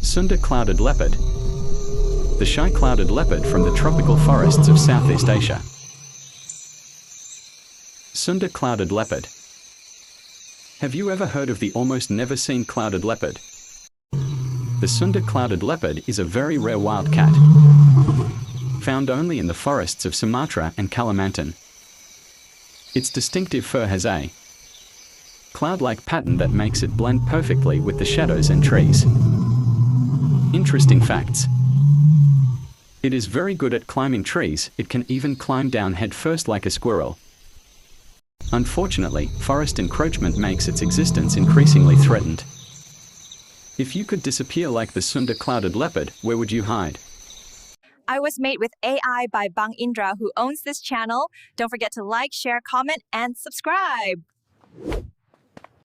Sunda Clouded Leopard. The shy clouded leopard from the tropical forests of Southeast Asia. Sunda Clouded Leopard. Have you ever heard of the almost never seen clouded leopard? The Sunda Clouded Leopard is a very rare wild cat, found only in the forests of Sumatra and Kalimantan. Its distinctive fur has a cloud-like pattern that makes it blend perfectly with the shadows and trees. Interesting facts. It is very good at climbing trees. It can even climb down head first like a squirrel. Unfortunately, forest encroachment makes its existence increasingly threatened. If you could disappear like the Sunda Clouded Leopard, where would you hide? I was made with AI by Bang Indra, who owns this channel. Don't forget to like, share, comment, and subscribe.